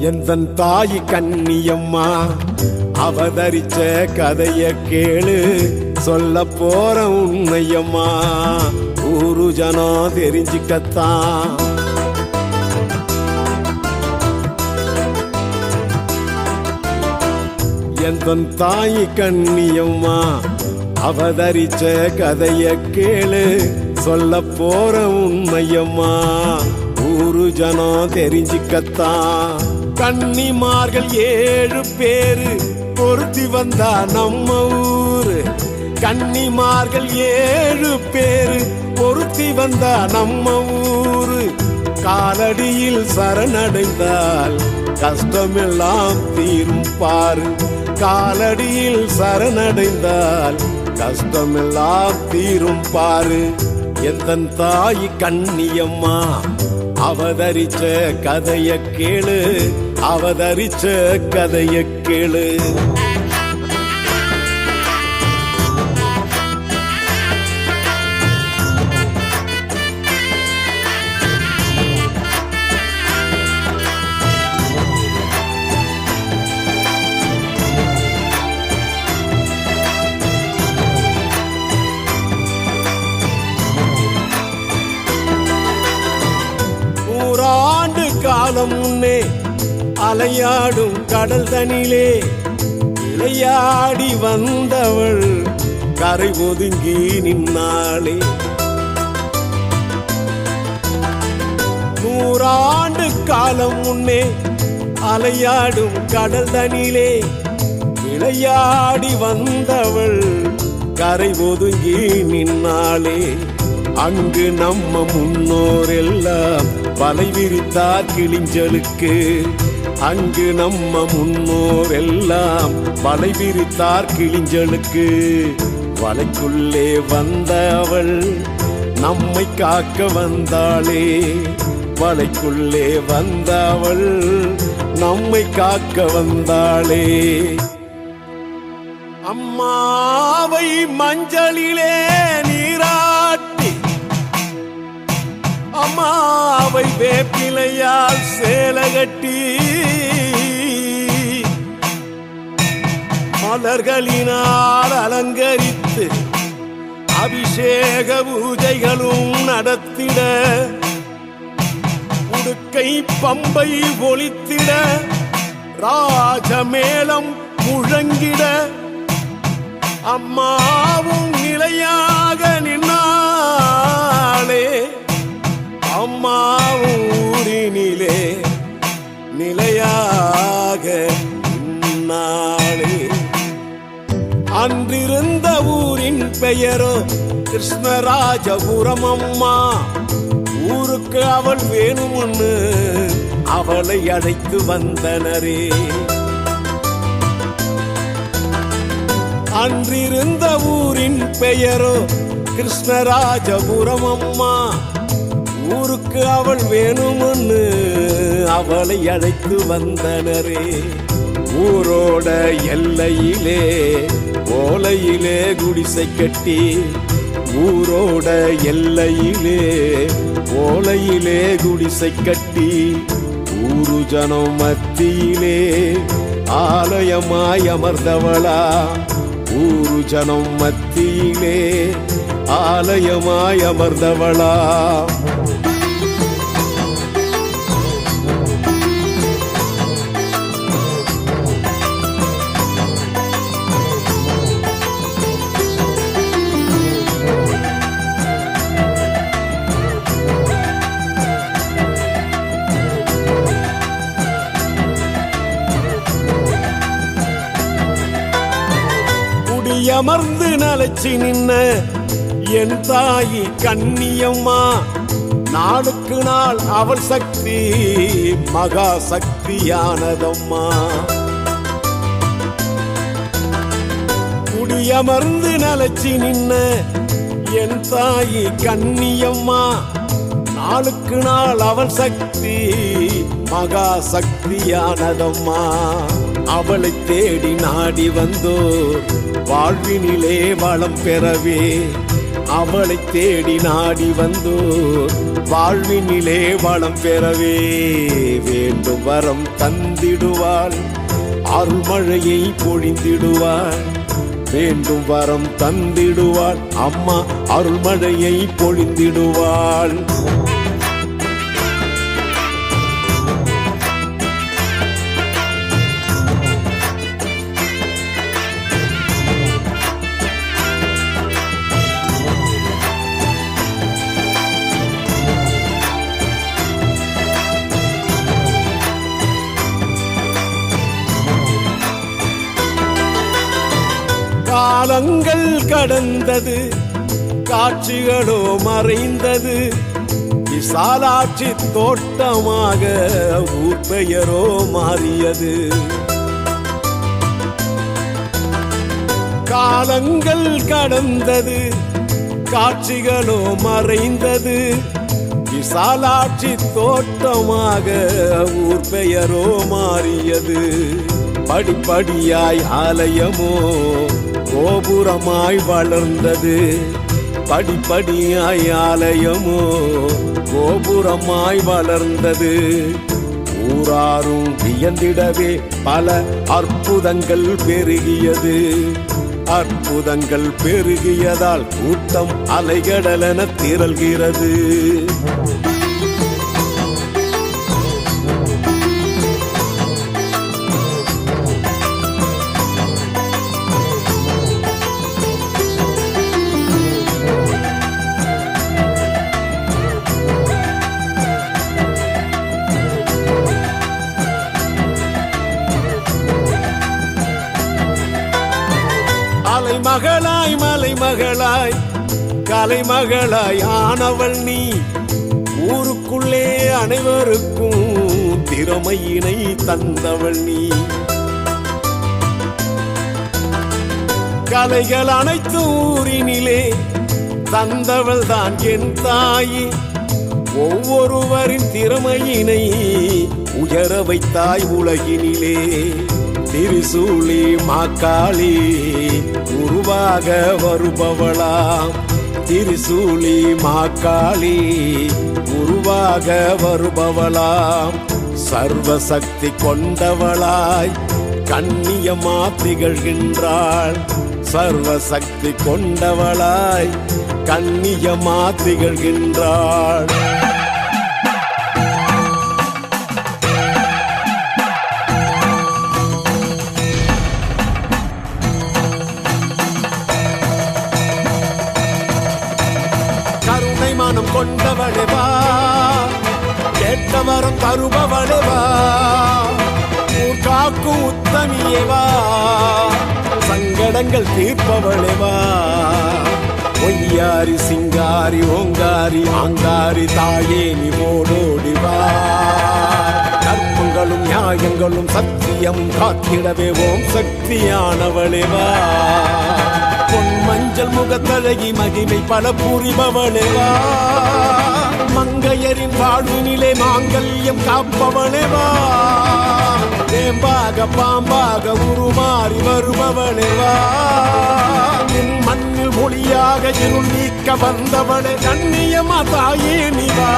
எந்தன் தாய் கண்ணியம்மா அவதரிச்ச கதைய கேளு, சொல்ல போற உண்மையம்மா ஊரு ஜனம் தெரிஞ்சுக்கத்தான். எந்தன் தாய் கண்ணியம்மா அவதரிச்ச கதைய கேளு, சொல்ல போற உண்மையம்மா ஊரு ஜனம் தெரிஞ்சுக்கத்தான். கன்னிமார்கள் 7 பேரு பொருத்தி வந்தா நம்ம ஊரு. கன்னிமார்கள் 7 பேரு பொருத்தி வந்தா நம்ம ஊரு. காலடியில் சரணடைந்தால் கஷ்டமெல்லாம் தீரும் பாரு. காலடியில் சரணடைந்தால் கஷ்டமெல்லாம் தீரும் பாரு. எந்தன் தாய் கண்ணியம்மா அவதரிச்ச கதைய கேளு, அவதரிச்ச கதைய கேளு. நூறாண்டு காலம் முன்னே அலையாடும் கடல் தனிலே விளையாடி வந்தவள் கரை ஒதுங்கி நின்னாளே. நூறாண்டு காலம் முன்னே அலையாடும் கடல் தனிலே விளையாடி வந்தவள் கரை ஒதுங்கி நின்னாளே. அங்கு நம்ம முன்னோர் எல்லாம் வலை விரித்தார் கிளிஞ்சலுக்கு. அங்கு நம்ம முன்னோர் எல்லாம் வலை விரித்தார் கிளிஞ்சலுக்கு. வலைக்குள்ளே வந்தவள் நம்மை காக்க வந்தாளே. வலைக்குள்ளே வந்தவள் நம்மை காக்க வந்தாளே. அம்மாவை மஞ்சளிலே நீராட்டி, அம்மாவை வேப்பிலையால் சேலை கட்டி, மலர்களினால் அலங்கரித்து அபிஷேக பூஜைகளும் நடத்திட, உடுக்கை பம்பை ஒலித்திட, ராஜமேளம் முழங்கிட, அம்மாவும் நிலையாக நின்னாளே. அம்மாவும் ஊரினிலே நிலையாக நின்னாளே. அன்றிருந்த ஊரின் பெயரோ கிருஷ்ணராஜபுரம். அம்மா ஊருக்கு அவள் வேணும்னு அவளை அழைத்து வந்தனரே. அன்றிருந்த ஊரின் பெயரோ கிருஷ்ணராஜபுரம். அம்மா ஊருக்கு அவள் வேணும்னு அவளை அழைத்து வந்தனரே. ஊரோட எல்லையிலே ஓலையிலே குடிசை கட்டி, ஊரோட எல்லையிலே ஓலையிலே குடிசை கட்டி, ஊரு ஜனம் மத்தியிலே ஆலயமாய் அமர்ந்தவளா. ஊரு ஜனம் மத்தியிலே ஆலயமாய் அமர்ந்தவளா. அமர்ந்து நலச்சி நின்ன என் தாயி கண்ணியம்மா, நாளுக்கு நாள் அவள் சக்தி மகா சக்தியானதம்மா. குடியமர்ந்து நலச்சி நின்ன என் தாயி கண்ணியம்மா, நாளுக்கு நாள் அவள் சக்தி மகா சக்தியானதம்மா. அவளை தேடி நாடி வந்தோர் வாழ்வினிலே வளம் பெறவே. அவளை தேடி நாடி வந்தோர் வாழ்வினிலே வளம் பெறவே வேண்டும் வரம் தந்திடுவாள், அருள்மழையை பொழிந்திடுவாள். வேண்டும் வரம் தந்திடுவாள், அம்மா அருள்மழையை பொழிந்திடுவாள். காலங்கள் கடந்தது, காட்சிகளோ மறைந்தது, விசாலாட்சி தோட்டமாக ஊர் பெயரோ மாறியது. காலங்கள் கடந்தது, காட்சிகளோ மறைந்தது, விசாலாட்சி தோட்டமாக ஊர் பெயரோ மாறியது. படிப்படியாய் ஆலயமோ கோபுரமாய் வளர்ந்தது, படிப்படியாய் ஆலயமோ கோபுரமாய் வளர்ந்தது. ஊராரும் வியந்திடவே பல அற்புதங்கள் பெருகியது. அற்புதங்கள் பெருகியதால் கூட்டம் அலைகடலென திரள்கிறது. மகளாய் மலைமகளாய் கலைமகளாய் ஆனவள் நீ, ஊருக்குள்ளே அனைவருக்கும் திறமையினை தந்தவள் நீ. கலைகள் அனைத்து ஊரினிலே தந்தவள் தான் என் தாயி. ஒவ்வொருவரின் திறமையினை உயர வைத்தாய் உலகினிலே. திரிசூலி மாக்காளி உருவாக வருபவளாம், திரிசூலி மாக்காளி உருவாக வருபவளாம். சர்வசக்தி கொண்டவளாய் கண்ணியமா திகழ்கின்றாள். சர்வசக்தி கொண்டவளாய் கண்ணியமா திகழ்கின்றாள். மனம் கொண்டவளே வா, கேட்ட வரம் தருபவளே வா, ஊர் காக்கும் உத்தமியே வா, சங்கடங்கள் தீர்ப்பவளே வா. ஒய்யாரி சிங்காரி ஓங்காரி ஆங்காரி தாயே நீ ஓடோடி வா. கற்பங்களும் நியாயங்களும் சத்தியம் காத்திடவே ஓம் சக்தியானவளே வா. மஞ்சள் முகத்தழகி மகிமை பல புரிபவளே வா. மங்கையரின் வாழ்வினிலே மாங்கல்யம் காப்பவளே வா. வேம்பாக பாம்பாக உருமாறி வருபவளே வா. மண்ணில் மொழியாக இருள் நீக்க வந்தவளே கண்ணியமா தாயே நீ வா.